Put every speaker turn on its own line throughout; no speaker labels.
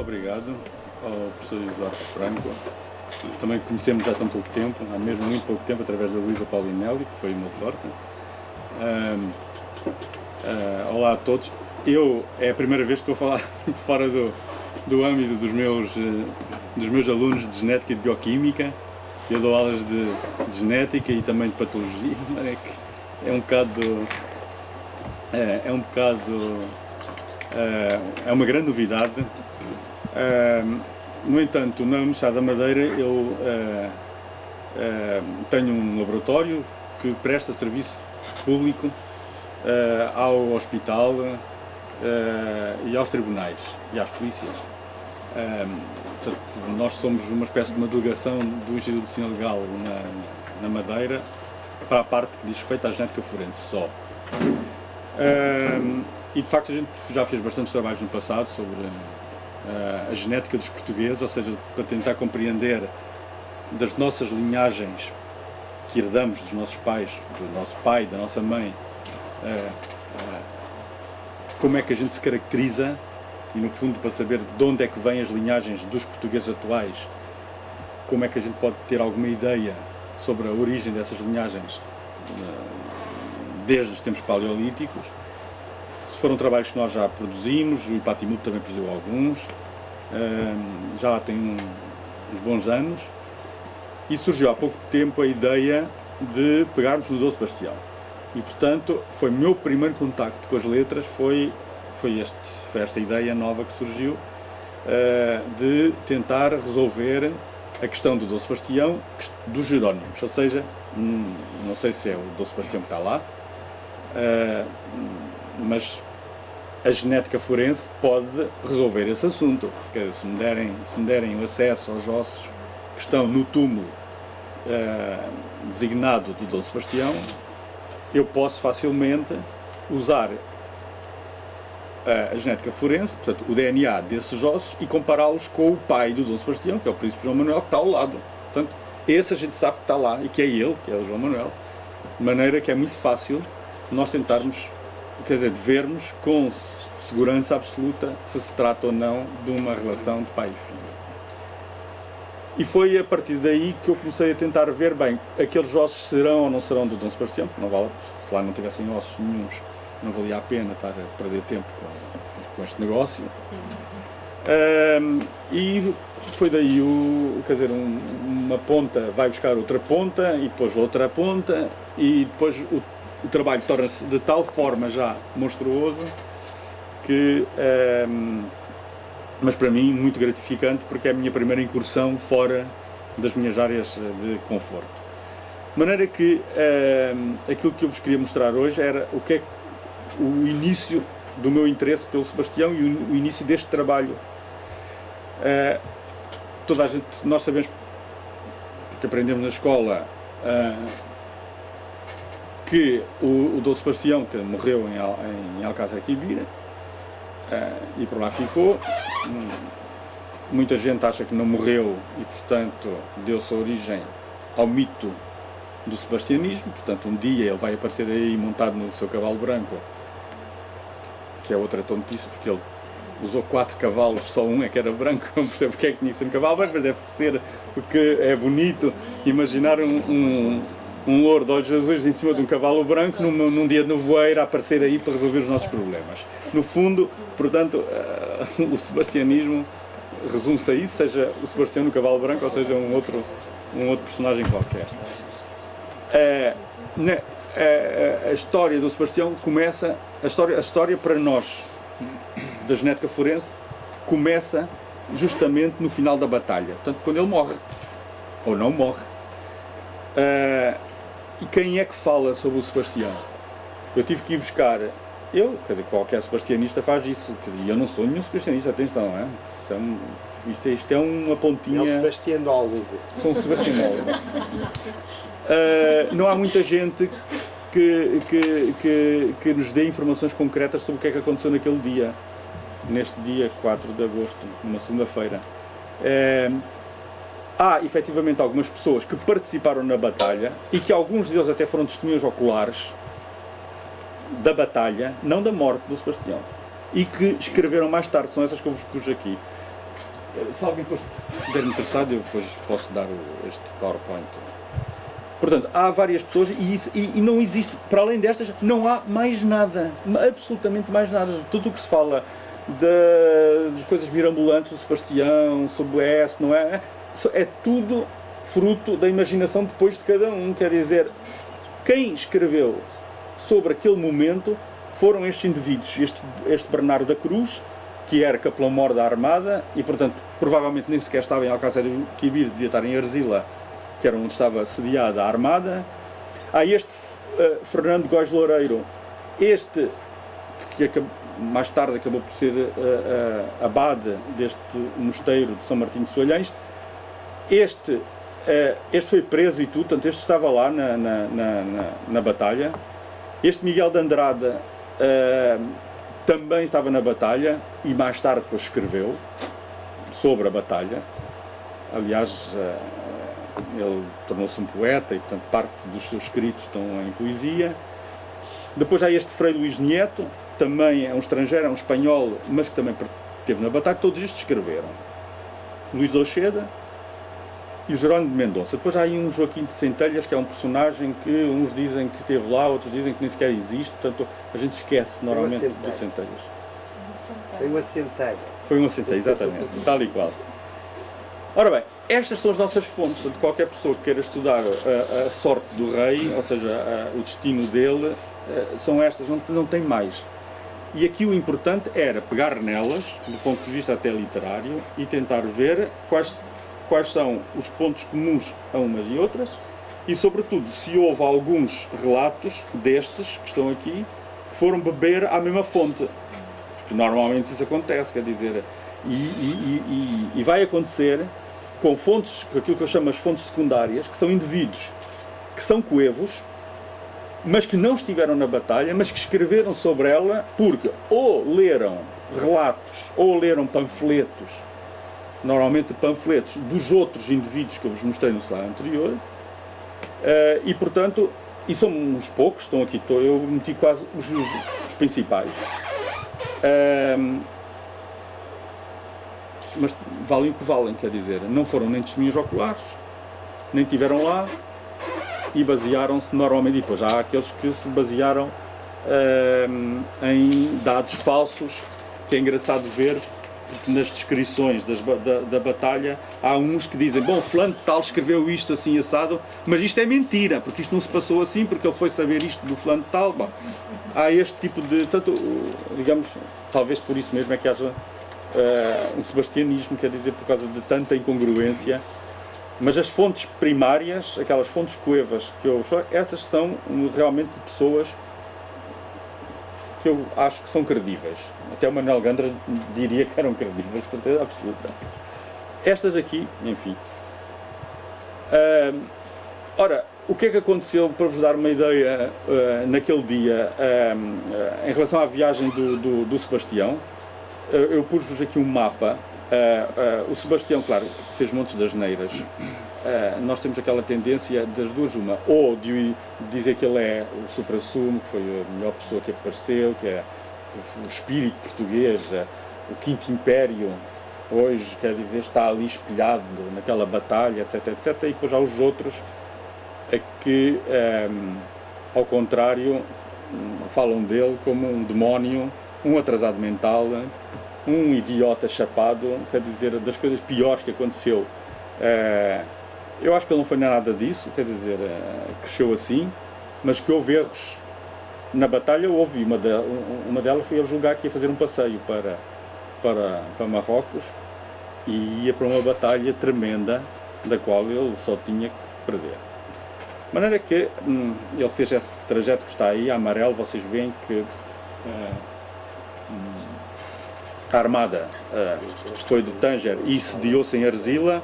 Obrigado ao professor Eduardo Franco. Também conhecemos já há tão pouco tempo, há mesmo muito pouco tempo, através da Luísa Paulinelli, que foi uma sorte. Olá a todos. É a primeira vez que estou a falar fora do âmbito dos meus alunos de genética e de bioquímica. Eu dou aulas de genética e também de patologia, mas é uma grande novidade. No entanto, na Universidade da Madeira eu tenho um laboratório que presta serviço público ao hospital e aos tribunais e às polícias. Portanto, nós somos uma espécie de uma delegação do Instituto de Medicina Legal na Madeira para a parte que diz respeito à genética forense só. E de facto a gente já fez bastantes trabalhos no passado sobre a genética dos portugueses, ou seja, para tentar compreender das nossas linhagens que herdamos dos nossos pais, do nosso pai, da nossa mãe, como é que a gente se caracteriza e, no fundo, para saber de onde é que vêm as linhagens dos portugueses atuais, como é que a gente pode ter alguma ideia sobre a origem dessas linhagens desde os tempos paleolíticos. Foram trabalhos que nós já produzimos, o Ipatimudo também produziu alguns, já tem uns bons anos, e surgiu há pouco tempo a ideia de pegarmos no 12 Bastião. E, portanto, foi o meu primeiro contacto com as letras, foi esta ideia nova que surgiu, de tentar resolver a questão do 12 Bastião dos Jerónimos, ou seja, não sei se é o 12 Bastião que está lá, mas a genética forense pode resolver esse assunto, porque se me derem o acesso aos ossos que estão no túmulo designado do Dom Sebastião, eu posso facilmente usar a genética forense, portanto o DNA desses ossos, e compará-los com o pai do Dom Sebastião, que é o príncipe João Manuel, que está ao lado. Portanto, esse a gente sabe que está lá e que é ele, que é o João Manuel, de maneira que é muito fácil nós tentarmos, quer dizer, de vermos com segurança absoluta se se trata ou não de uma relação de pai e filho. E foi a partir daí que eu comecei a tentar ver, bem, aqueles ossos serão ou não serão do Dom Sebastião, porque não vale, se lá não tivessem ossos nenhuns, não valia a pena estar a perder tempo com este negócio. E foi daí, quer dizer, uma ponta vai buscar outra ponta, e depois outra ponta, e depois o trabalho torna-se de tal forma já monstruoso que, mas para mim, muito gratificante, porque é a minha primeira incursão fora das minhas áreas de conforto. De maneira que aquilo que eu vos queria mostrar hoje era o início do meu interesse pelo Sebastião e o início deste trabalho. Toda a gente, nós sabemos, porque aprendemos na escola, que o Dom Sebastião, que morreu em Alcázar Quibira, e por lá ficou. Muita gente acha que não morreu e, portanto, deu-se origem ao mito do sebastianismo. Portanto, um dia ele vai aparecer aí montado no seu cavalo branco, que é outra tontice, porque ele usou 4 cavalos, só um é que era branco. Não percebo porque é que tinha que ser um cavalo branco, mas deve ser porque é bonito imaginar um louro de olhos azuis em cima de um cavalo branco num dia de nevoeiro a aparecer aí para resolver os nossos problemas. No fundo, portanto, o sebastianismo resume-se a isso, seja o Sebastião no cavalo branco ou seja um outro personagem qualquer. A história do Sebastião começa, a história para nós da genética forense começa justamente no final da batalha, portanto quando ele morre, ou não morre. E quem é que fala sobre o Sebastião? Eu tive que ir buscar, quer dizer, qualquer sebastianista faz isso, e eu não sou nenhum sebastianista, atenção, isto é uma pontinha...
É um sebastianólogo.
Sou um sebastianólogo. Não há muita gente que nos dê informações concretas sobre o que é que aconteceu naquele dia, neste dia 4 de agosto, numa segunda-feira. Há, efetivamente, algumas pessoas que participaram na batalha e que alguns deles até foram testemunhas oculares da batalha, não da morte do Sebastião, e que escreveram mais tarde, são essas que eu vos pus aqui. Se alguém depois estiver interessado, eu depois posso dar este PowerPoint. Portanto, há várias pessoas e não existe, para além destas, não há mais nada, absolutamente mais nada. Tudo o que se fala de coisas mirabolantes do Sebastião, sobre o S, não é? É tudo fruto da imaginação depois de cada um. Quer dizer, quem escreveu sobre aquele momento foram estes indivíduos. Este Bernardo da Cruz, que era capelão-mor da Armada e, portanto, provavelmente nem sequer estava em Alcácer Quibir, devia estar em Arzila, que era onde estava sediada a Armada. Há este Fernando Góes Loureiro, este que mais tarde acabou por ser abade deste mosteiro de São Martinho de Soalhães. Este foi preso e tudo, portanto este estava lá na batalha. Este Miguel de Andrada também estava na batalha e mais tarde depois escreveu sobre a batalha. Aliás, ele tornou-se um poeta e, portanto, parte dos seus escritos estão em poesia. Depois há este Frei Luís Nieto, também é um estrangeiro, é um espanhol, mas que também esteve na batalha. Todos estes escreveram. Luís de Oxeda e o Jerónimo de Mendonça. Depois há aí um Joaquim de Centelhas, que é um personagem que uns dizem que esteve lá, outros dizem que nem sequer existe, portanto a gente esquece normalmente de Centelhas.
Foi uma centelha.
Foi uma centelha, exatamente, tal e qual. Ora bem, estas são as nossas fontes, portanto qualquer pessoa que queira estudar a sorte do rei, ou seja, o destino dele, são estas, não tem mais. E aqui o importante era pegar nelas, do ponto de vista até literário, e tentar ver quais são os pontos comuns a umas e outras e, sobretudo, se houve alguns relatos destes que estão aqui que foram beber à mesma fonte. Porque normalmente isso acontece, quer dizer, e vai acontecer com fontes, aquilo que eu chamo as fontes secundárias, que são indivíduos que são coevos, mas que não estiveram na batalha, mas que escreveram sobre ela porque ou leram relatos ou leram panfletos, normalmente panfletos dos outros indivíduos que eu vos mostrei no slide anterior, e portanto, e são uns poucos, estão aqui, eu meti quase os principais, mas valem o que valem, quer dizer, não foram nem testemunhas oculares, nem estiveram lá, e basearam-se normalmente, e depois há aqueles que se basearam em dados falsos, que é engraçado ver, porque nas descrições da batalha há uns que dizem, bom, fulano tal escreveu isto assim assado, mas isto é mentira, porque isto não se passou assim, porque ele foi saber isto do fulano tal. Bom, há este tipo de, tanto, digamos, talvez por isso mesmo é que haja um sebastianismo, quer dizer, por causa de tanta incongruência. Mas as fontes primárias, aquelas fontes coevas que eu essas são realmente pessoas que eu acho que são credíveis. Até o Manuel Gandra diria que eram credíveis, de certeza absoluta. Estas aqui, enfim. Ora, o que é que aconteceu, para vos dar uma ideia, naquele dia, em relação à viagem do Sebastião? Eu pus-vos aqui um mapa. O Sebastião, claro, fez montes de asneiras. Nós temos aquela tendência das duas, uma, ou de dizer que ele é o supra-sumo, que foi a melhor pessoa que apareceu, que é o espírito português, o Quinto Império, hoje, quer dizer, está ali espelhado naquela batalha, etc, etc. E depois há os outros que, ao contrário, falam dele como um demónio, um atrasado mental, um idiota chapado, quer dizer, das coisas piores que aconteceu. Eu acho que ele não foi nada disso, quer dizer, cresceu assim, mas que houve erros na batalha, houve. Uma delas foi ele julgar que ia fazer um passeio para Marrocos e ia para uma batalha tremenda, da qual ele só tinha que perder. De maneira que ele fez esse trajeto que está aí, amarelo, vocês veem que a armada foi de Tânger e sediou-se em Arzila.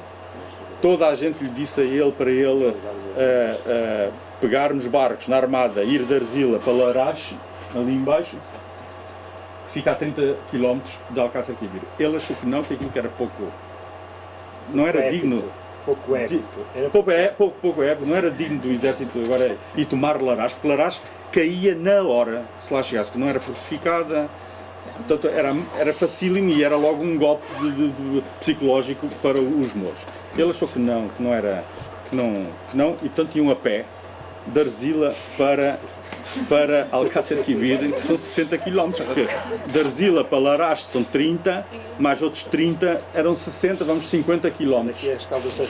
Toda a gente lhe disse a ele, para ele pegar nos barcos na armada, ir de Arzila para Larache, ali embaixo, que fica a 30 km de Alcácer Quibir. Ele achou que aquilo que era pouco, não era épico, digno,
pouco épico,
pouco épico, não era digno do exército agora e tomar Larache, porque Larache caía na hora, se lá chegasse, que não era fortificada, Portanto, era facílimo e era logo um golpe psicológico para os mouros. Ele achou que não era, que não, e portanto iam a pé, de Arzila para Alcácer de Quibir, que são 60 km, porque de Arzila para Larache são 30, mais outros 30, eram 60, vamos 50 km.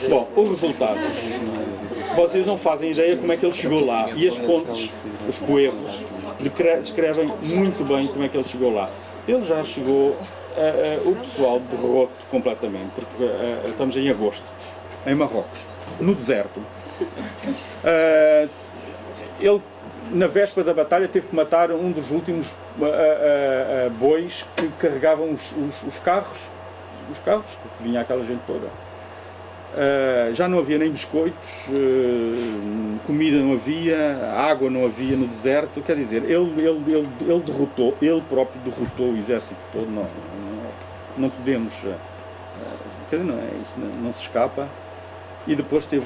Bom, o resultado, vocês não fazem ideia como é que ele chegou lá, e as fontes, os coevos, descrevem muito bem como é que ele chegou lá. Ele já chegou, o pessoal derrotou completamente, porque estamos em agosto, em Marrocos, no deserto. Ele, na véspera da batalha, teve que matar um dos últimos bois que carregavam os carros, que vinha aquela gente toda. Já não havia nem biscoitos, comida não havia, água não havia no deserto. Quer dizer, ele derrotou, ele próprio derrotou o exército todo. Não podemos, quer dizer, isto não se escapa. E depois teve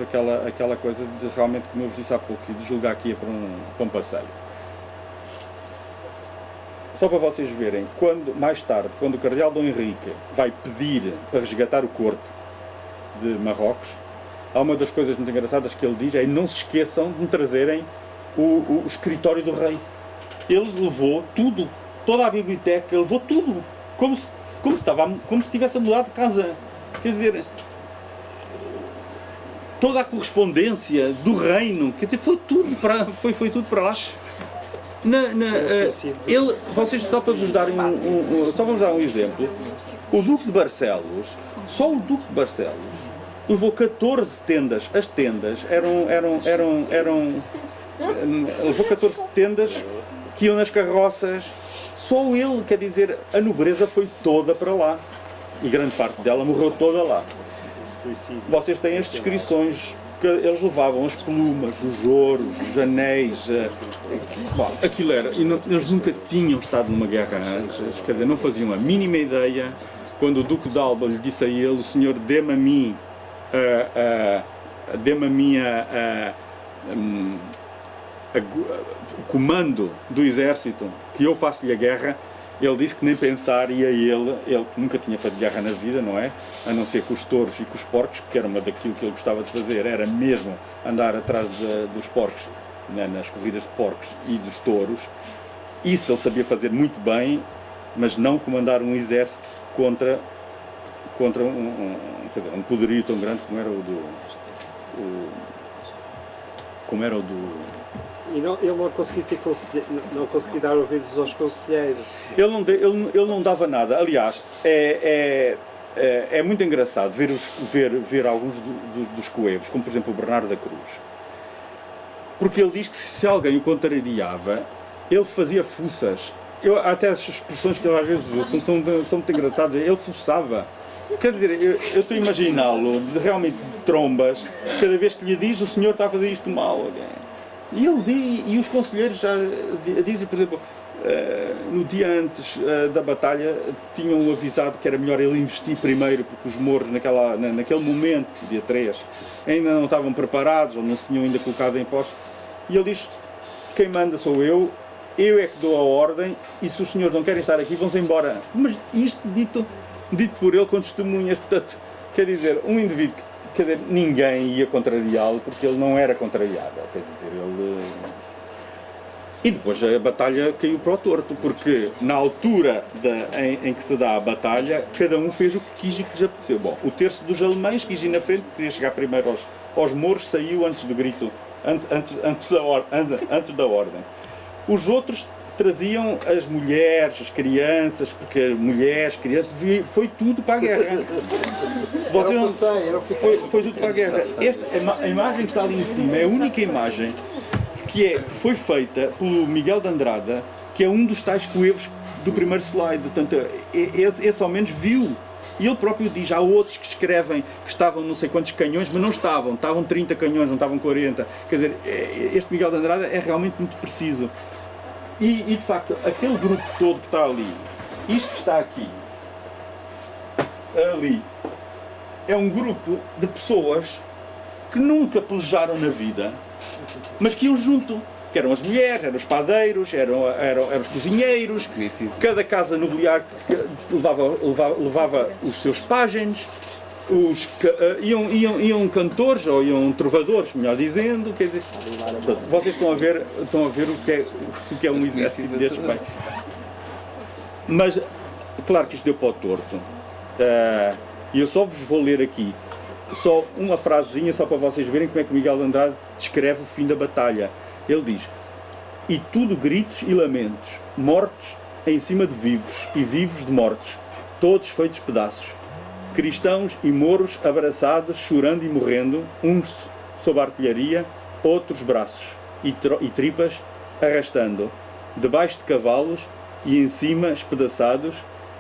aquela coisa de realmente, como eu vos disse há pouco, de julgar que ia para um passeio. Só para vocês verem, mais tarde, quando o cardeal Dom Henrique vai pedir para resgatar o corpo de Marrocos, há uma das coisas muito engraçadas que ele diz, é: não se esqueçam de me trazerem o escritório do rei. Ele levou tudo, toda a biblioteca, ele levou tudo, como se tivesse mudado de casa. Quer dizer, toda a correspondência do reino, quer dizer, foi tudo para lá. Vocês, só para vos darem só vamos dar um exemplo, o Duque de Barcelos, só o Duque de Barcelos levou 14 tendas. As tendas levou 14 tendas que iam nas carroças. Só ele, quer dizer, a nobreza foi toda para lá. E grande parte dela morreu toda lá. Vocês têm as descrições que eles levavam, as plumas, os ouros, os anéis. Aquilo era. Eles nunca tinham estado numa guerra antes, quer dizer, não faziam a mínima ideia. Quando o Duque de Alba lhe disse a ele: o senhor dê-me a mim o comando do exército, que eu faço-lhe a guerra. Ele disse que nem pensar, e ele que nunca tinha feito guerra na vida, não é? A não ser com os touros e com os porcos, que era uma daquilo que ele gostava de fazer, era mesmo andar atrás dos porcos, né, nas corridas de porcos e dos touros. Isso ele sabia fazer muito bem, mas não comandar um exército contra um poderio tão grande como era o do...
E ele não conseguia dar ouvidos aos conselheiros.
Ele não dava nada. Aliás, é muito engraçado ver alguns dos coevos, como por exemplo o Bernardo da Cruz. Porque ele diz que se alguém o contrariava, ele fazia fuças. Até as expressões que ele às vezes usa são muito engraçadas. Ele fuçava. Quer dizer, eu estou a imaginá-lo realmente de trombas, cada vez que lhe diz: o senhor está a fazer isto mal. E os conselheiros já dizem, por exemplo, no dia antes da batalha, tinham avisado que era melhor ele investir primeiro, porque os mouros naquele momento, dia 3, ainda não estavam preparados, ou não se tinham ainda colocado em posse. E ele diz: quem manda sou eu é que dou a ordem, e se os senhores não querem estar aqui, vão-se embora. Mas isto dito por ele com testemunhas. Portanto, quer dizer, um indivíduo que, quer dizer, ninguém ia contrariá-lo, porque ele não era contrariável, quer dizer, E depois a batalha caiu para o torto, porque na altura em que se dá a batalha, cada um fez o que quis e o que lhes apeteceu. Bom, o terço dos alemães quis ir na frente, queria chegar primeiro aos mouros, saiu antes do grito, antes da ordem. Os outros traziam as mulheres, as crianças, porque mulheres, crianças, foi tudo para a guerra. Foi tudo para a guerra. A imagem que está ali em cima é a única imagem que foi feita pelo Miguel de Andrada, que é um dos tais coevos do primeiro slide. Portanto, esse ao menos viu. E ele próprio diz: há outros que escrevem que estavam não sei quantos canhões, mas não estavam 30 canhões, não estavam 40. Quer dizer, este Miguel de Andrada é realmente muito preciso. E de facto, aquele grupo todo que está ali, isto que está aqui, ali, é um grupo de pessoas que nunca pelejaram na vida, mas que iam junto. que eram as mulheres, eram os padeiros, eram os cozinheiros, cada casa nobiliar levava os seus pajens, iam cantores, ou iam trovadores, melhor dizendo, quer dizer, vocês estão a ver o que é um exército destes, bem. Mas, claro que isto deu para o torto, e eu só vos vou ler aqui, só uma frasezinha, só para vocês verem como é que Miguel de Andrade descreve o fim da batalha. Ele diz: e tudo gritos e lamentos, mortos em cima de vivos, e vivos de mortos, todos feitos pedaços, cristãos e mouros abraçados, chorando e morrendo, uns sob a artilharia, outros braços e tripas arrastando, debaixo de cavalos e em cima espedaçados,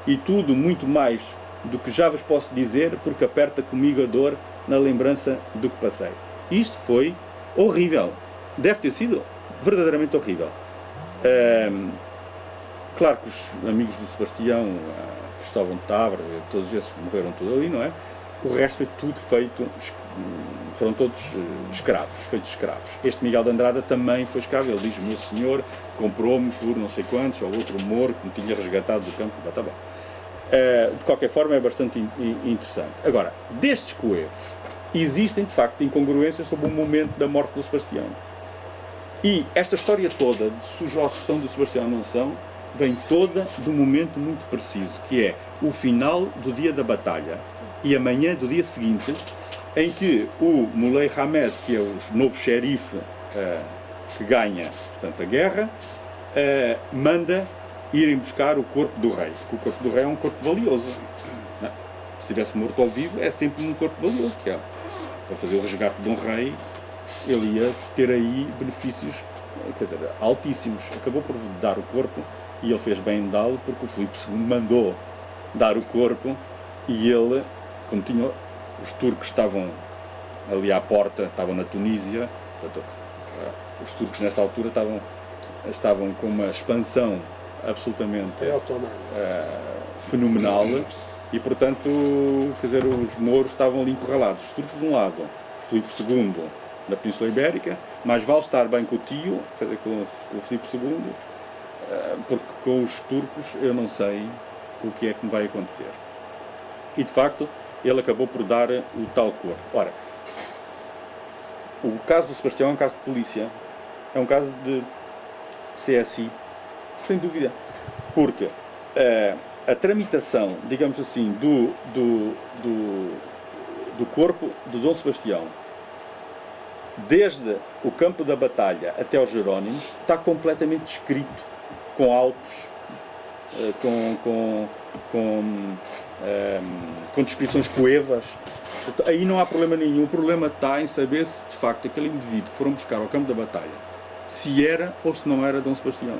e tudo muito mais do que já vos posso dizer, porque aperta comigo a dor na lembrança do que passei. Isto foi horrível. Deve ter sido verdadeiramente horrível. Claro que os amigos do Sebastião, Cristóvão de Tavra, todos esses morreram tudo ali, não é? O resto foi tudo feito, foram todos escravos, feitos escravos. Este Miguel de Andrada também foi escravo. Ele diz: o meu senhor comprou-me por não sei quantos, ou outro moro que me tinha resgatado do campo. Tá bom. De qualquer forma, é bastante interessante. Agora, destes coevos, existem de facto incongruências sobre o momento da morte do Sebastião. E esta história toda de sujou a sucessão do Sebastião Monção vem toda de um momento muito preciso, que é o final do dia da batalha e a manhã do dia seguinte, em que o Muley Hamed, que é o novo xerife que ganha, portanto, a guerra, manda irem buscar o corpo do rei, porque o corpo do rei é um corpo valioso. Não. Se estivesse morto ao vivo, é sempre um corpo valioso, que é para fazer o resgate de um rei, ele ia ter aí benefícios, quer dizer, altíssimos. Acabou por dar o corpo, e ele fez bem em dá-lo, porque o Filipe II mandou dar o corpo, e ele, como tinha, os turcos estavam ali à porta, estavam na Tunísia, portanto, os turcos nesta altura estavam com uma expansão absolutamente fenomenal, e portanto, quer dizer, os mouros estavam ali encurralados, os turcos de um lado, Filipe II na Península Ibérica, mais vale estar bem com o tio, quer dizer, com o Filipe II, porque com os turcos eu não sei o que é que me vai acontecer. E de facto, ele acabou por dar o tal corpo. Ora, o caso do Sebastião é um caso de polícia, é um caso de CSI, sem dúvida, porque a tramitação, digamos assim, do corpo de Dom Sebastião, desde o campo da batalha até aos Jerónimos, está completamente descrito, com autos, com descrições coevas. Aí não há problema nenhum. O problema está em saber se de facto aquele indivíduo que foram buscar ao campo da batalha, se era ou se não era Dom Sebastião.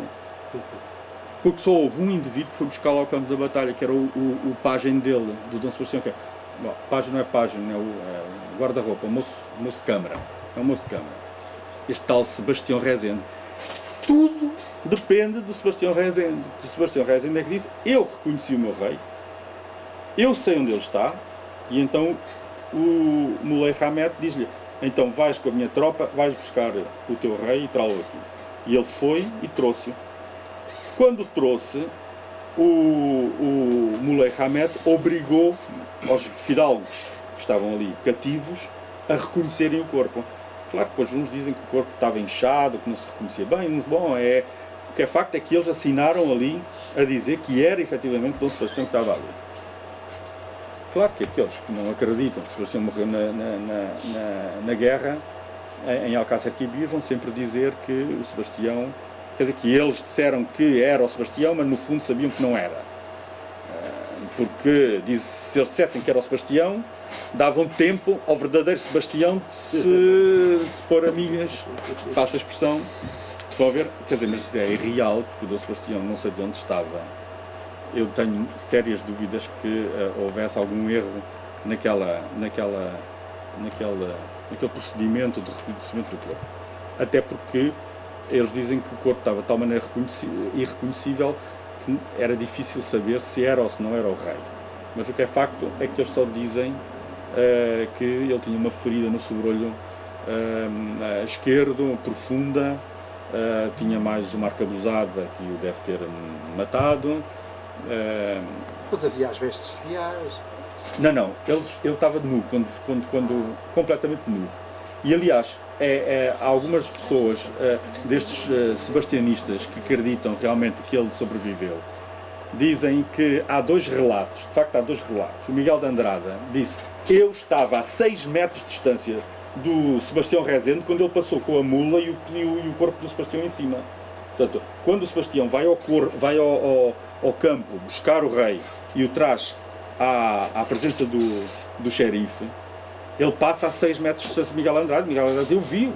Porque só houve um indivíduo que foi buscá-lo ao campo da batalha, que era o pajem dele, do Dom Sebastião, que é, bom, pajem não é pajem, é o guarda-roupa, o moço de câmara. É um moço de câmara. Este tal Sebastião Rezende. Tudo depende do Sebastião Rezende. O Sebastião Rezende é que disse: eu reconheci o meu rei, eu sei onde ele está, e então o Muley Hamed diz-lhe: então vais com a minha tropa, vais buscar o teu rei e trá-lo aqui. E ele foi e trouxe-o. Quando trouxe, o Muley Hamed obrigou aos fidalgos que estavam ali cativos a reconhecerem o corpo. Claro que depois uns dizem que o corpo estava inchado, que não se reconhecia bem, uns, bom, o que é facto é que eles assinaram ali a dizer que era efetivamente Dom Sebastião que estava ali. Claro que aqueles que não acreditam que Sebastião morreu na guerra, em Alcácer Quibir, vão sempre dizer que o Sebastião, quer dizer, que eles disseram que era o Sebastião, mas no fundo sabiam que não era. Porque se eles dissessem que era o Sebastião, davam tempo ao verdadeiro Sebastião de se pôr a milhas, passa a expressão. Estão a ver? Quer dizer, mas isso é irreal, porque o Dom Sebastião não sabia onde estava. Eu tenho sérias dúvidas que houvesse algum erro naquele procedimento de reconhecimento do corpo. Até porque eles dizem que o corpo estava de tal maneira irreconhecível que era difícil saber se era ou se não era o rei. Mas o que é facto é que eles só dizem que ele tinha uma ferida no sobrolho esquerdo, profunda, tinha mais uma arcabuzada que o deve ter matado.
Pois havia as vestes reais.
Não, ele estava nu, quando completamente nu. E aliás, há algumas pessoas destes sebastianistas que acreditam realmente que ele sobreviveu. Dizem que há dois relatos, de facto há dois relatos. O Miguel de Andrada disse: eu estava a 6 metros de distância do Sebastião Rezende quando ele passou com a mula e o corpo do Sebastião em cima. Portanto, quando o Sebastião vai ao campo buscar o rei e o traz à presença do xerife, ele passa a 6 metros de distância de Miguel Andrade. Miguel Andrade, eu vi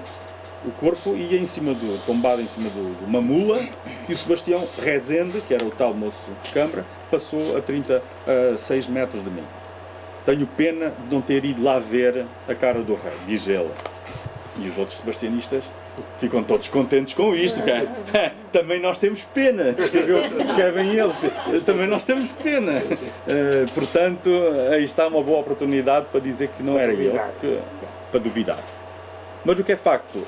o corpo, ia em cima tombado em cima de uma mula, e o Sebastião Rezende, que era o tal moço de Câmara, passou a 6 metros de mim. Tenho pena de não ter ido lá ver a cara do rei, diz ele. E os outros sebastianistas ficam todos contentes com isto. Também nós temos pena, escrevem eles, também nós temos pena. Portanto, aí está uma boa oportunidade para dizer que não era ele, para duvidar. Mas o que é facto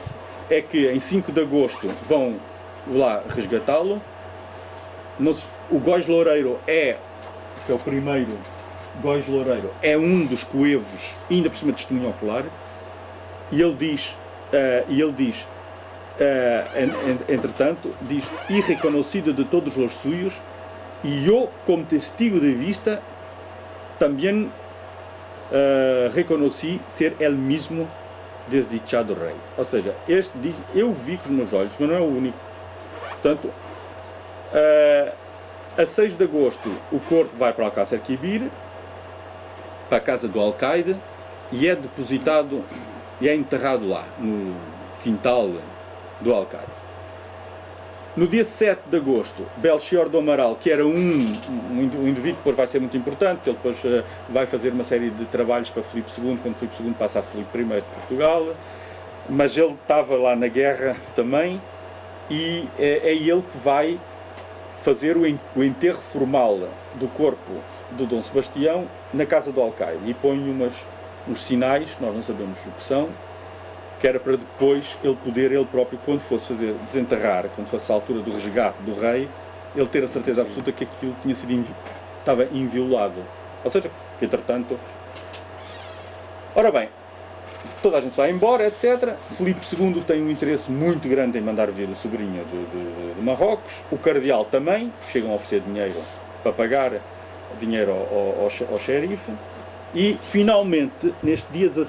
é que em 5 de agosto vão lá resgatá-lo. O Góis Loureiro que é o primeiro Góis Loureiro, é um dos coevos, ainda por cima de testemunho ocular, e ele diz, entretanto, diz: "E reconhecido de todos os suyos, e eu, como testigo de vista, também reconheci ser ele mesmo desdichado rei." Ou seja, este diz: eu vi com os meus olhos, mas não é o único. Portanto, a 6 de agosto o corpo vai para Alcácer Quibir, para a casa do alcaide, e é depositado e é enterrado lá, no quintal do alcaide. No dia 7 de agosto, Belchior do Amaral, que era um indivíduo que depois vai ser muito importante, que ele depois vai fazer uma série de trabalhos para Filipe II, quando Filipe II passa a Filipe I de Portugal, mas ele estava lá na guerra também, e é ele que vai fazer o enterro formal do corpo do Dom Sebastião na casa do alcaide, e põe uns sinais, nós não sabemos o que são, que era para depois ele poder, ele próprio, quando fosse desenterrar, quando fosse a altura do resgate do rei, ele ter a certeza absoluta que aquilo estava inviolado. Ou seja, que entretanto... Ora bem, toda a gente vai embora, etc. Filipe II tem um interesse muito grande em mandar vir o sobrinho de Marrocos. O cardeal também, chegam a oferecer dinheiro para pagar dinheiro ao xerife. E, finalmente, neste dia 10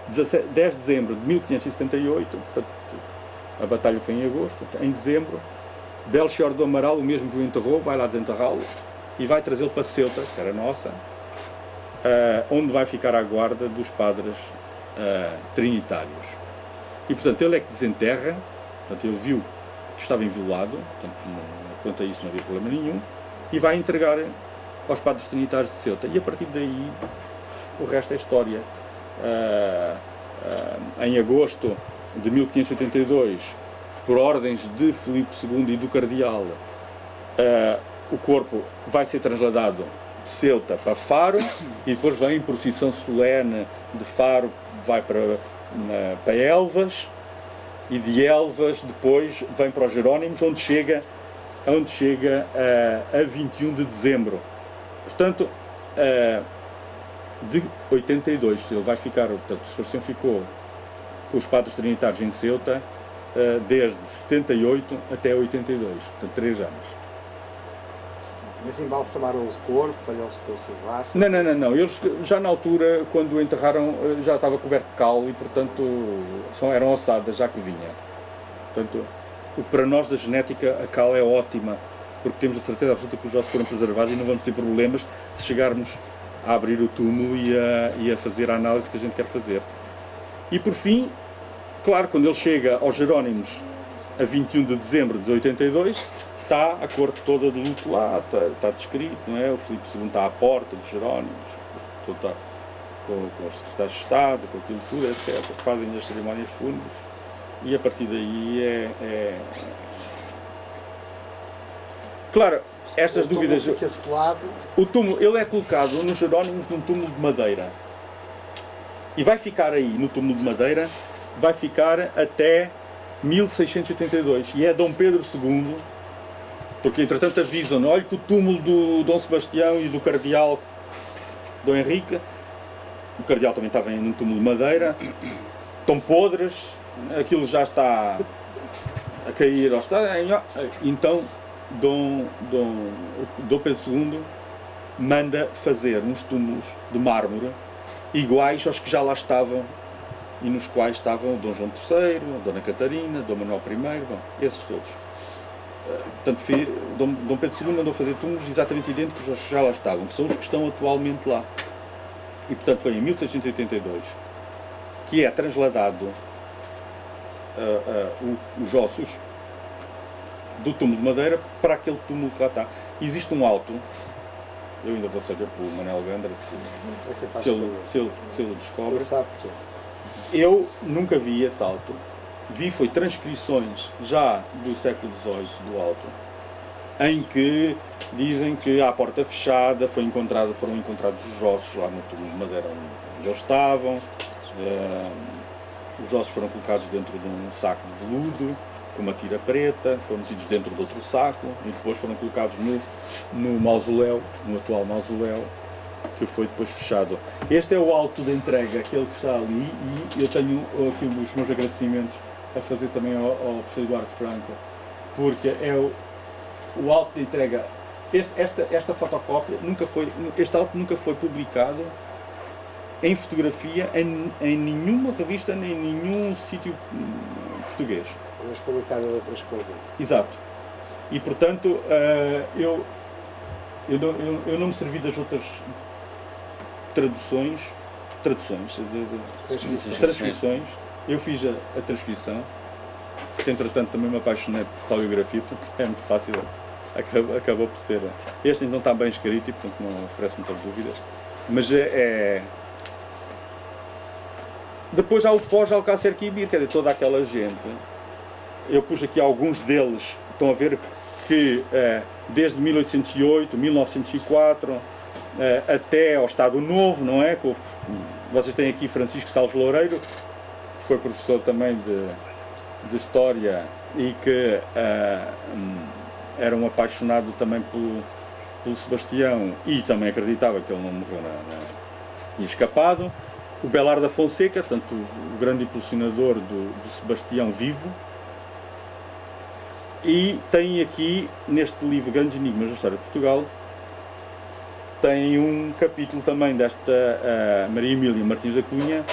de dezembro de 1578, portanto, a batalha foi em agosto, em dezembro, Belchior do Amaral, o mesmo que o enterrou, vai lá desenterrá-lo e vai trazê-lo para Ceuta, que era nossa, onde vai ficar à guarda dos padres trinitários. E, portanto, ele é que desenterra, portanto, ele viu que estava inviolado, portanto, quanto a isso não havia problema nenhum, e vai entregar aos padres trinitários de Ceuta. E, a partir daí, o resto é história. Em agosto de 1582, por ordens de Filipe II e do cardeal, o corpo vai ser trasladado de Ceuta para Faro, e depois vem em procissão solene de Faro, vai para Elvas, e de Elvas depois vem para os Jerónimos, onde chega a 21 de dezembro. Portanto, de 82, ele vai ficar, portanto, o Sebastião ficou com os padres trinitários em Ceuta desde 78 até 82, portanto 3 anos.
Mas embalsamaram o corpo para eles conservassem?
Não. Eles já na altura, quando o enterraram, já estava coberto de cal e, portanto, eram ossadas já que vinha. Portanto, para nós da genética, a cal é ótima, porque temos a certeza absoluta que os ossos foram preservados e não vamos ter problemas se chegarmos a abrir o túmulo e a fazer a análise que a gente quer fazer. E por fim, claro, quando ele chega aos Jerónimos a 21 de dezembro de 82, está a corte toda de luto lá, está descrito, não é? O Filipe II está à porta dos Jerónimos, está com os secretários de Estado, com aquilo tudo, etc. Fazem as cerimónias fúnebres e a partir daí Claro, estas dúvidas... O túmulo, ele é colocado nos Jerónimos num túmulo de madeira. E vai ficar aí, no túmulo de madeira, vai ficar até 1682, e é Dom Pedro II, porque entretanto avisam, olha que o túmulo do Dom Sebastião e do cardeal Dom Henrique, o cardeal também estava num túmulo de madeira, estão podres, aquilo já está a cair aos estados. Então Dom Pedro II manda fazer uns túmulos de mármore iguais aos que já lá estavam e nos quais estavam Dom João III, Dona Catarina, Dom Manuel I, bom, esses todos. Portanto, Dom Pedro II mandou fazer túmulos exatamente idênticos aos que já lá estavam, que são os que estão atualmente lá. E portanto foi em 1682 que é trasladado os ossos do túmulo de madeira para aquele túmulo que lá está. Existe um alto, eu ainda vou saber pelo Manuel Gandra se ele descobre. Eu nunca vi esse alto. Foi transcrições já do século XVIII do alto, em que dizem que à porta fechada foram encontrados os ossos lá no túmulo de madeira onde eles estavam. Os ossos foram colocados dentro de um saco de veludo com uma tira preta, foram metidos dentro de outro saco e depois foram colocados no mausoléu, no atual mausoléu, que foi depois fechado. Este é o alto de entrega, aquele que está ali, e eu tenho aqui os meus agradecimentos a fazer também ao professor Eduardo Franco, porque é o alto de entrega. Esta fotocópia este alto nunca foi publicado em fotografia em nenhuma revista, nem em nenhum sítio português.
Mas publicado em outras coisas. Exato.
E portanto, eu não me servi das outras transcrições. Eu fiz a transcrição, que entretanto também me apaixonei por paleografia, portanto é muito fácil, acabou por ser. Este então está bem escrito e portanto não oferece muitas dúvidas, mas depois há o pós-Alcácer Quibir, quer dizer, toda aquela gente. Eu pus aqui alguns deles, estão a ver que desde 1808, 1904, até ao Estado Novo, não é? Vocês têm aqui Francisco Salles Loureiro, que foi professor também de História e que era um apaixonado também pelo Sebastião e também acreditava que ele não morreu, que se tinha escapado. O Belar da Fonseca, portanto, o grande impulsionador do Sebastião vivo. E tem aqui, neste livro Grandes Enigmas da História de Portugal, tem um capítulo também desta Maria Emília Martins da Cunha,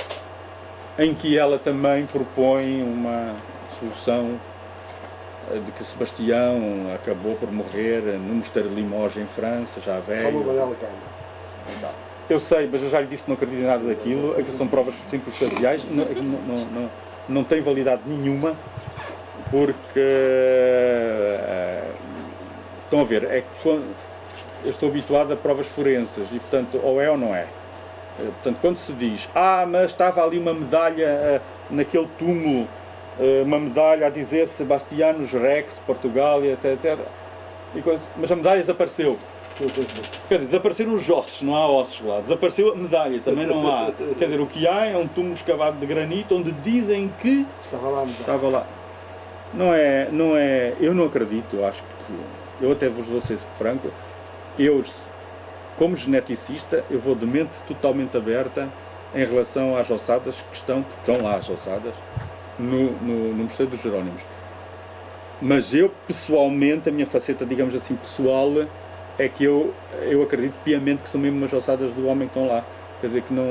em que ela também propõe uma solução de que Sebastião acabou por morrer no mosteiro de Limoges, em França, já velho.
Como o Manuel Gandra.
Eu sei, mas eu já lhe disse que não acredito em nada daquilo. Aquilo são provas circunstanciais, não tem validade nenhuma, porque estão a ver, eu estou habituado a provas forenses e portanto ou é ou não é. Portanto, quando se diz, mas estava ali uma medalha naquele túmulo, uma medalha a dizer Sebastianus Rex, Portugal, etc. Mas a medalha desapareceu. Quer dizer, desapareceram os ossos, não há ossos lá. Desapareceu a medalha, também não há. Quer dizer, o que há é um túmulo escavado de granito onde dizem que
estava lá a medalha.
Estava lá. Não é, eu não acredito, acho que, eu até vos vou ser franco, eu, como geneticista, eu vou de mente totalmente aberta em relação às ossadas que estão lá as ossadas, no Mosteiro dos Jerónimos. Mas eu, pessoalmente, a minha faceta, digamos assim, pessoal, é que eu acredito piamente que são mesmo as ossadas do homem que estão lá. Quer dizer, que não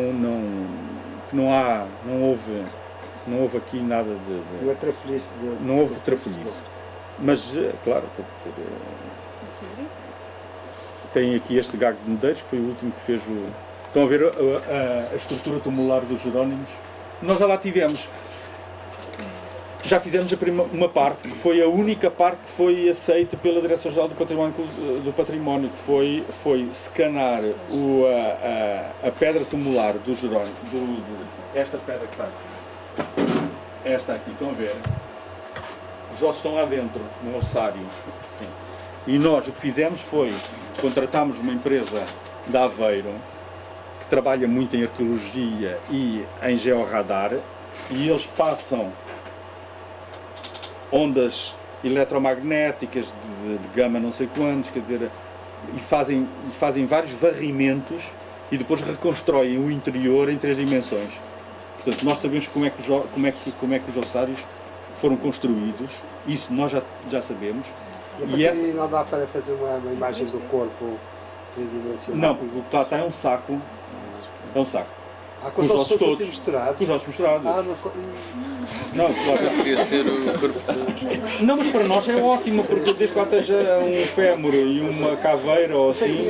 houve aqui nada de...
Não é trafelice.
Não houve trafelice. Mas, claro, pode ser... Tem aqui este Gago de Medeiros, que foi o último que fez o... Estão a ver a estrutura tumular dos Jerónimos? Nós já lá tivemos. Já fizemos uma parte, que foi a única parte que foi aceita pela Direção-Geral do Património, que foi scanar a pedra tumular do Jerónimo, esta pedra que está aqui. Esta aqui, estão a ver? Os ossos estão lá dentro, no ossário. E nós o que fizemos foi, contratámos uma empresa de Aveiro, que trabalha muito em arqueologia e em georradar, e eles passam ondas eletromagnéticas de gama não sei quantos, quer dizer, e fazem vários varrimentos e depois reconstroem o interior em 3 dimensões. Portanto, nós sabemos como é que os ossários foram construídos, isso nós já sabemos.
E a partir daí não dá para fazer uma imagem do corpo tridimensional?
Não, porque o que lá está é um saco. É um saco.
Com os ossos todos assim misturados?
Com os ossos misturados.
Não,
claro. Podia ser o corpo todo.
Não, mas para nós é ótimo, porque desde que lá esteja um fémur e uma caveira ou assim.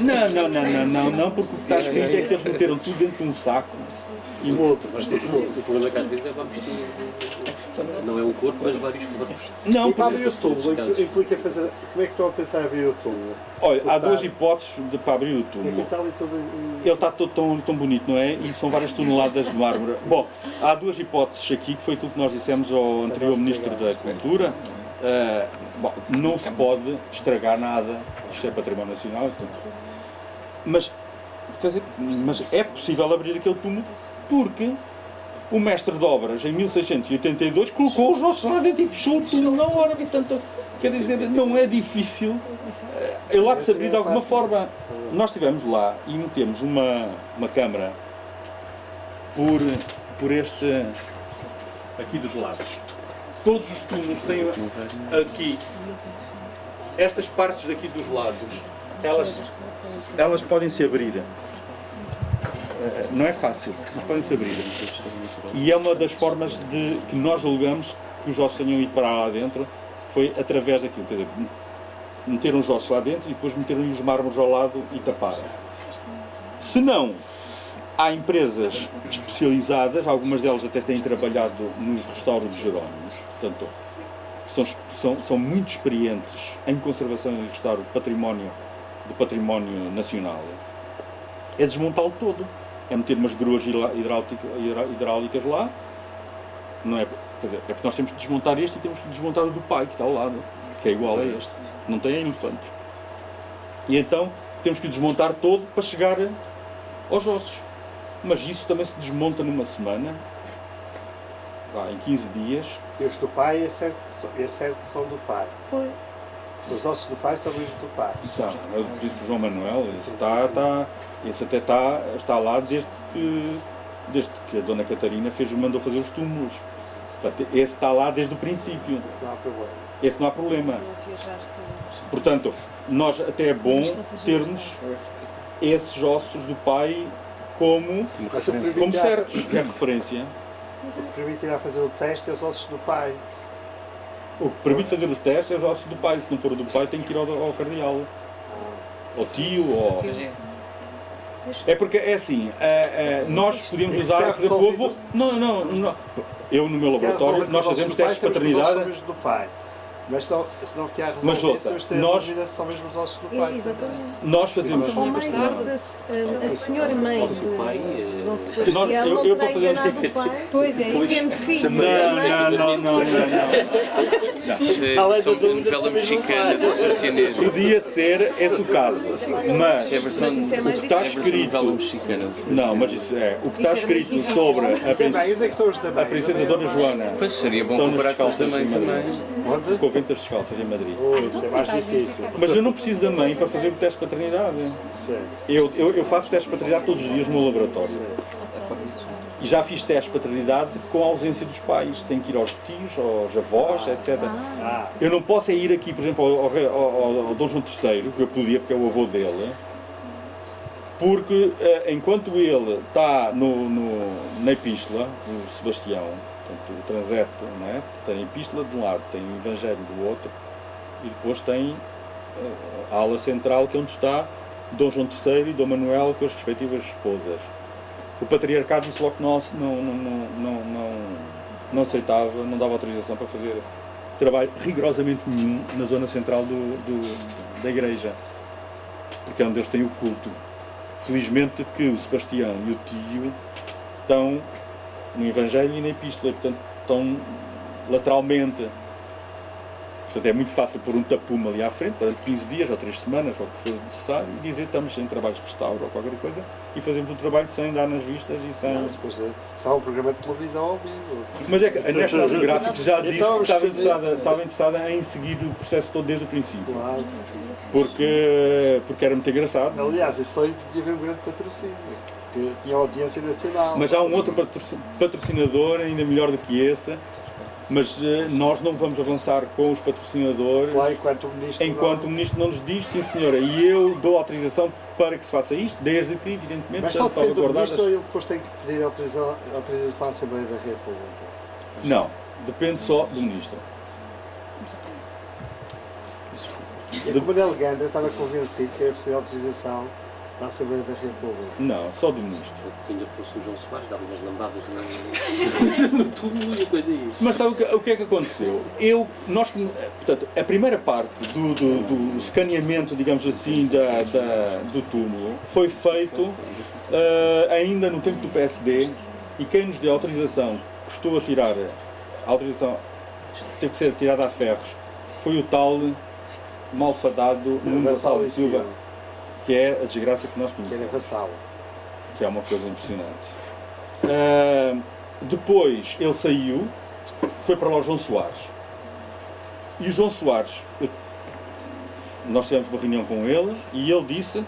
Não, porque o que está escrito é que eles meteram tudo dentro de um saco.
E outro, mas
o problema é que às vezes é vamos não é um corpo, mas vários corpos.
Não,
e para abrir o túmulo, implica fazer. Como é que estão a pensar em abrir o túmulo?
Olha, há 2 hipóteses para abrir o túmulo. Ele está todo tão bonito, não é? E são várias toneladas de mármore. Bom, há 2 hipóteses aqui, que foi tudo que nós dissemos ao anterior Ministro da Cultura. Bom, não se pode estragar nada, isto é património nacional. Mas é possível abrir aquele túmulo porque o mestre de obras, em 1682, colocou os ossos lá dentro e fechou o túmulo na hora. Portanto, quer dizer, não é difícil. Ele há de se abrir de alguma forma. Nós estivemos lá e metemos uma câmara por este, aqui dos lados. Todos os túmulos têm aqui, estas partes daqui dos lados, elas podem se abrir. Não é fácil, mas podem se abrir. E é uma das formas de que nós julgamos que os ossos tenham ido para lá dentro, foi através daquilo, quer dizer, meteram os ossos lá dentro e depois meteram os mármores ao lado e taparam. Se não, há empresas especializadas, algumas delas até têm trabalhado nos restauros de Jerónimos, portanto, são muito experientes em conservação e restauro do património nacional. É desmontá-lo todo. É meter umas gruas hidráulicas lá, não é? É porque nós temos que desmontar este e temos que desmontar o do pai, que está ao lado, que é igual a este. Não tem elefantes. E então temos que desmontar todo para chegar aos ossos. Mas isso também se desmonta numa semana, em 15 dias.
Este do pai, esse é que são do pai.
Foi.
Os ossos do pai são os do pai.
São, eu disse para o João Manuel, esse até está lá desde que a Dona Catarina mandou fazer os túmulos. Portanto, esse está lá desde o princípio.
Esse não há problema.
Esse não há problema. Portanto, nós até é bom termos esses ossos do pai como certos. É referência.
O que permite ir a fazer o teste é os ossos do pai.
O que permite fazer os testes é os ossos do pai. Se não for o do pai, tem que ir ao cardeal. Ao tio, ou... É porque é assim, nós podíamos usar, por exemplo, não. Eu no meu laboratório, nós fazemos testes de paternidade.
Do pai. Mas se não quer resolver,
mas ouça,
nós são mesmo os ossos do pai.
Exatamente.
Nós fazemos.
Ou mais a senhora mãe do nosso Sebastião
eu
não terá
estou
enganado o pai,
Pois é.
sendo filho.
Não.
São uma novela mexicana do Sebastianismo.
Podia ser esse o caso, mas
É a versão
Mas isso é mais
o que está
difícil.
escrito.
novela mexicana.
Não, mas isso é. O que está escrito sobre
Onde é que estão os da
a princesa Dona Joana.
Pois seria bom
Estão
comparar
nas
com os
calças
da mãe
em Madrid.
também.
Onde?
O convento das descalças em Madrid.
Isso é mais difícil.
Mas eu não preciso da mãe para fazer o teste de paternidade.
Certo.
Eu faço teste de paternidade todos os dias no meu laboratório. E já fiz teste de paternidade com a ausência dos pais. Tenho que ir aos tios, aos avós, etc. Eu não posso ir aqui, por exemplo, ao Dom João III, que eu podia, porque é o avô dele, porque enquanto ele está na epístola, o Sebastião, portanto, o transeto, não é? Tem a epístola de um lado, tem o Evangelho do outro, e depois tem a ala central, que é onde está Dom João III e Dom Manuel com as respectivas esposas. O patriarcado disse logo que não aceitava, não dava autorização para fazer trabalho rigorosamente nenhum na zona central da igreja, porque é onde eles têm o culto. Felizmente que o Sebastião e o tio estão no Evangelho e na Epístola, e portanto estão lateralmente. Portanto, é muito fácil pôr um tapume ali à frente, durante 15 dias ou 3 semanas, ou o que for necessário, e dizer estamos em trabalhos de restauro ou qualquer coisa, e fazemos o trabalho sem dar nas vistas e sem...
Não, depois está um programa de televisão ao vivo.
Mas é que a National Geographic já disse
Então,
que estava interessada em seguir o processo todo desde o princípio.
Claro.
Porque era muito engraçado.
Aliás, isso só devia haver um grande patrocínio, porque tinha audiência nacional.
Mas há um outro patrocinador ainda melhor do que esse, mas nós não vamos avançar com os patrocinadores
Claro, enquanto
o Ministro não nos diz, sim senhora, e eu dou autorização para que se faça isto, desde que, evidentemente,
Mas só
sejam
depende do
salvaguardadas...
Ministro ou ele depois tem que pedir autorização à Assembleia da República?
Não, depende só do Ministro.
E a Comunidade Ganda estava convencido que era preciso autorização da Assembleia da República.
Não, só do Ministro.
Se ainda fosse o João Soares, dava umas lambadas no túmulo e a coisa é isso.
Mas sabe o que é que aconteceu? Portanto, a primeira parte do escaneamento, digamos assim, do túmulo foi feito ainda no tempo do PSD, e quem nos deu a autorização, custou a tirar, a autorização teve que ser tirada a ferros, foi o tal malfadado Nuno Gonçalves de Silva, que é a desgraça que nós
Que era
conhecemos.
vassalo.
Que é uma coisa impressionante. Depois ele saiu, foi para lá o João Soares. E o João Soares, nós tivemos uma reunião com ele e ele disse: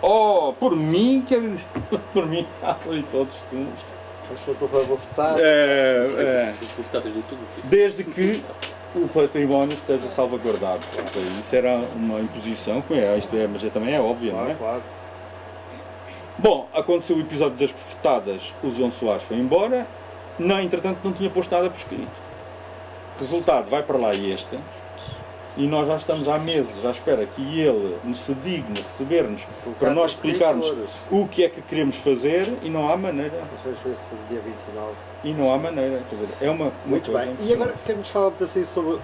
oh, por mim, quer dizer, por mim, ali todos túmulos.
As pessoas para votar.
Bofetadas do túmulo.
Desde que o património esteja salvaguardado. Isso era uma imposição, mas também é óbvio, não é?
Claro.
Bom, aconteceu o episódio das bofetadas, o João Soares foi embora, entretanto não tinha posto nada por escrito. Resultado, vai para lá este, e nós já estamos há meses à espera que ele se digne receber-nos para nós explicarmos o que é que queremos fazer, e não há maneira.
Vamos ver se no dia 29.
E não há maneira, quer dizer, é uma
Muito
coisa
bem. E agora queremos falar muito assim sobre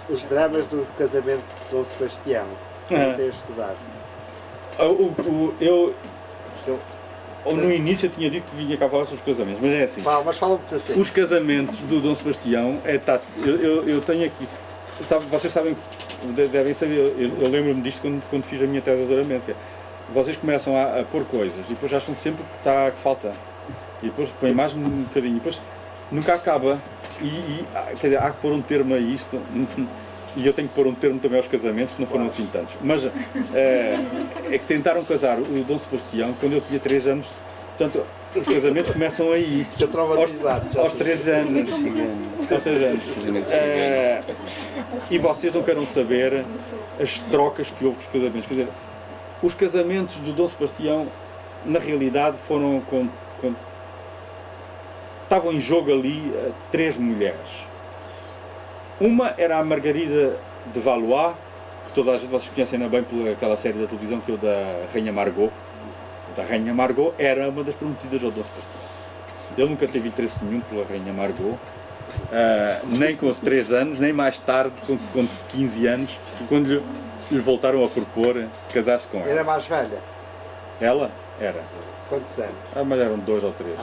os dramas do casamento de Dom Sebastião, que eu tenho estudado.
Eu no início eu tinha dito que vinha cá falar sobre os casamentos, mas é assim.
Mas fala muito assim.
Os casamentos do Dom Sebastião, eu tenho aqui, vocês sabem, devem saber, eu lembro-me disto quando fiz a minha tese de doutoramento, vocês começam a pôr coisas e depois acham sempre que falta, e depois põem mais um bocadinho, e depois nunca acaba, quer dizer, há que pôr um termo a isto, e eu tenho que pôr um termo também aos casamentos, que não foram assim tantos, mas é que tentaram casar o Dom Sebastião quando eu tinha 3 anos, portanto os casamentos começam aí, aos 3 anos. Aos 3 anos. E vocês não queiram saber as trocas que houve com os casamentos. Quer dizer, os casamentos do Dom Sebastião, na realidade, foram estavam em jogo ali 3 mulheres. Uma era a Margarida de Valois, que toda a gente, vocês conhecem bem por aquela série da televisão que é o da Rainha Margot. A Rainha Margot era uma das prometidas ao Dom Sebastião. Ele nunca teve interesse nenhum pela Rainha Margot, nem com os 3 anos, nem mais tarde, com 15 anos, quando lhe voltaram a propor casar-se com ela.
Era mais velha?
Ela? Era.
Quantos anos?
Mas eram 2 ou 3.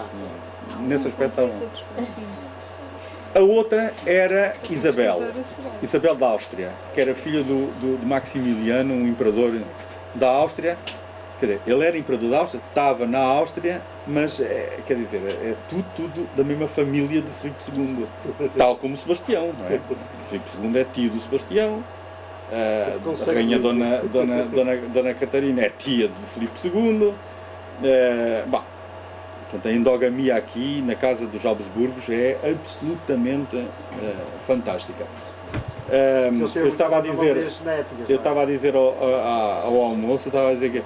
Nesse aspecto estavam. A outra era Isabel da Áustria, que era filha do Maximiliano, um imperador da Áustria. Quer dizer, ele era imperador da Áustria, estava na Áustria, mas quer dizer, é tudo da mesma família de Filipe II, tal como Sebastião, não é? Filipe II é tio do Sebastião, a rainha Dona Catarina é tia de Filipe II. Portanto, a endogamia aqui na casa dos Habsburgos é absolutamente fantástica. Eu estava a dizer ao almoço, estava a dizer que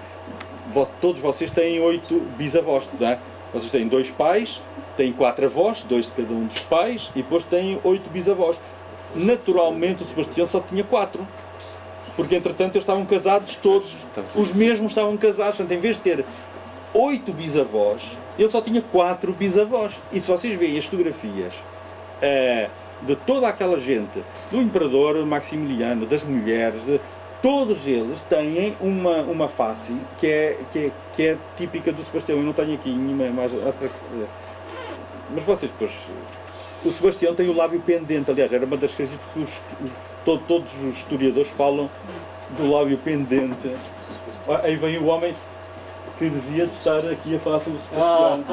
todos vocês têm 8 bisavós, não é? Vocês têm 2 pais, têm 4 avós, 2 de cada um dos pais, e depois têm 8 bisavós. Naturalmente o Sebastião só tinha 4, porque entretanto eles estavam casados todos, os mesmos estavam casados, portanto em vez de ter 8 bisavós, ele só tinha 4 bisavós. E se vocês veem as fotografias de toda aquela gente, do imperador Maximiliano, das mulheres, todos eles têm uma face que é típica do Sebastião. Eu não tenho aqui nenhuma imagem, mas vocês depois o Sebastião tem o lábio pendente, aliás, era uma das coisas que todos os historiadores falam do lábio pendente. Aí vem o homem que devia de estar aqui a falar sobre o Sebastião.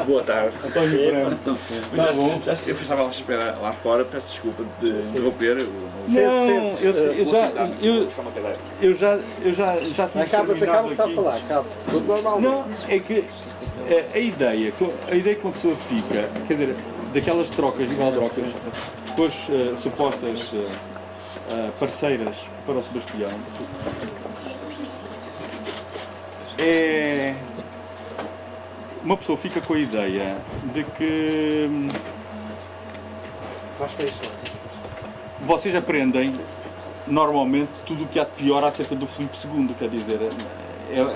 Boa tarde.
António Branco. Tá bom.
Eu estava à espera lá fora, peço desculpa de interromper.
Não, eu já tinha
Acaba
terminado
de estar a
aqui.
falar, acaba. Tudo normal.
Não, é que a ideia que uma pessoa fica, quer dizer, daquelas trocas, igual trocas, com as supostas parceiras para o Sebastião, é uma pessoa fica com a ideia de que
Faz feição.
vocês aprendem normalmente tudo o que há de pior acerca do Filipe II, quer dizer,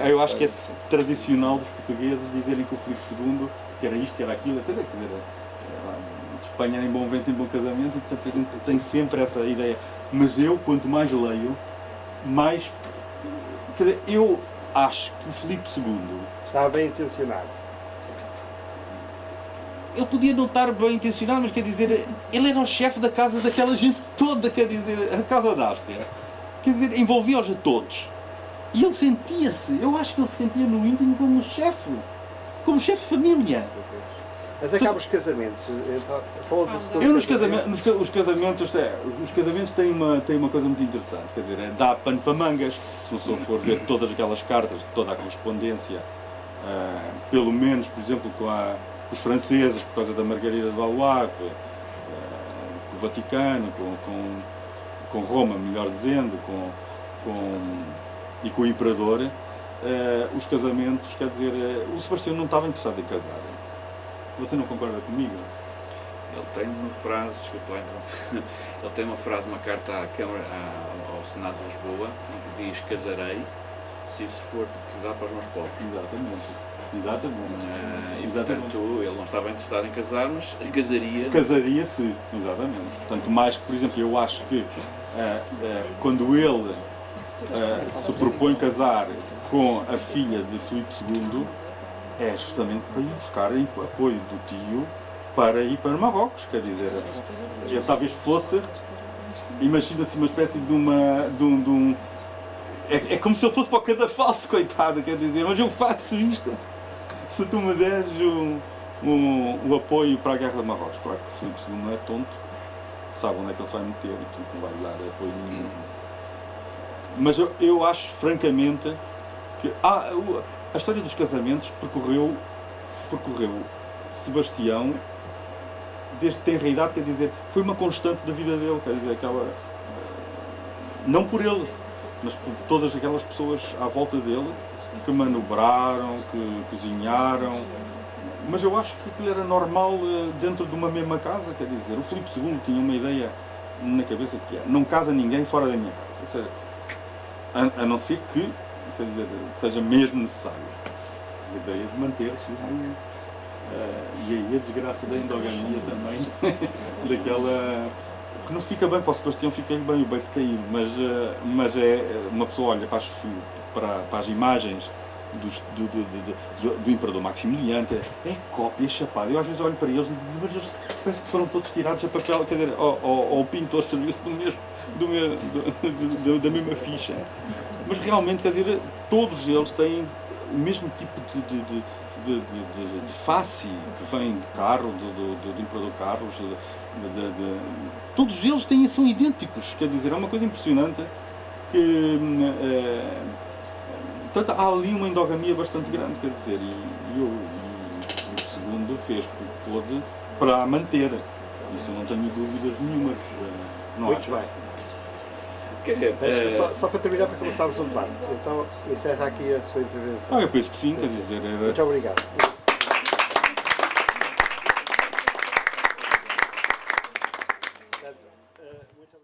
eu acho que é tradicional dos portugueses dizerem que o Filipe II que era isto, que era aquilo, etc. Quer dizer, Espanha em bom vento, em bom casamento, e portanto a gente tem sempre essa ideia. Mas eu, quanto mais leio, mais... Quer dizer, eu acho que o Filipe II...
Estava bem intencionado.
Ele podia não estar bem intencionado, mas quer dizer, ele era o chefe da casa daquela gente toda, quer dizer, a casa da Áustria. Quer dizer, envolvia-os a todos. E ele sentia-se, eu acho que ele se sentia no íntimo como chefe de família.
Mas acaba os casamentos. Então,
Eu os casamentos têm uma coisa muito interessante, quer dizer, dá pano para mangas, se você for ver todas aquelas cartas, toda a correspondência, pelo menos, por exemplo, com os franceses, por causa da Margarida de Valois, com o Vaticano, com Roma, melhor dizendo, e com o Imperador, os casamentos, quer dizer, o Sebastião não estava interessado em casar. Você não concorda comigo?
Ele tem uma frase, desculpa lá, então, ele tem uma frase, uma carta à Câmara, ao Senado de Lisboa, em que diz: casarei se isso for utilidade para os meus povos.
Exatamente.
E portanto ele não estava interessado em casar, mas casaria.
Casaria-se, exatamente. Portanto, mais que, por exemplo, eu acho que quando ele se propõe casar com a filha de Filipe II, é justamente para ir buscar apoio do tio para ir para Marrocos, quer dizer, ele talvez fosse, imagina-se uma espécie de um é como se ele fosse para o cadafalso, coitado, quer dizer, mas eu faço isto, se tu me deres o apoio para a guerra de Marrocos. Claro que o Filipe II não é tonto, sabe onde é que ele vai meter e tu não vai dar apoio nenhum. Mas eu acho, francamente, que a história dos casamentos percorreu Sebastião desde tenra idade, quer dizer, foi uma constante da vida dele, quer dizer, não por ele, mas por todas aquelas pessoas à volta dele que manobraram, que cozinharam. Mas eu acho que aquilo era normal dentro de uma mesma casa, quer dizer, o Filipe II tinha uma ideia na cabeça que é: não casa ninguém fora da minha casa, ou seja, a não ser que, quer dizer, seja mesmo necessário. A ideia de manter-se. E aí a desgraça da endogamia também, daquela que não fica bem para o Sebastião, fica-lhe bem o beijo caído, mas é uma pessoa olha para as imagens do Imperador Maximiliano, que é cópia chapada. Eu às vezes olho para eles e digo, mas eles parece que foram todos tirados a papel, quer dizer, o pintor serviu-se da mesma ficha. Mas realmente, quer dizer, todos eles têm o mesmo tipo de face que vem de carro, do Imperador Carlos, todos eles são idênticos, quer dizer, é uma coisa impressionante que portanto, há ali uma endogamia bastante grande, quer dizer, e o segundo fez o que pôde para a manter, isso eu não tenho dúvidas nenhumas, não
Muito
acho.
bem.
Quer dizer,
Só para terminar, para começarmos o debate. Então, encerra aqui a sua intervenção.
Eu penso que sim, quer dizer,
Muito obrigado.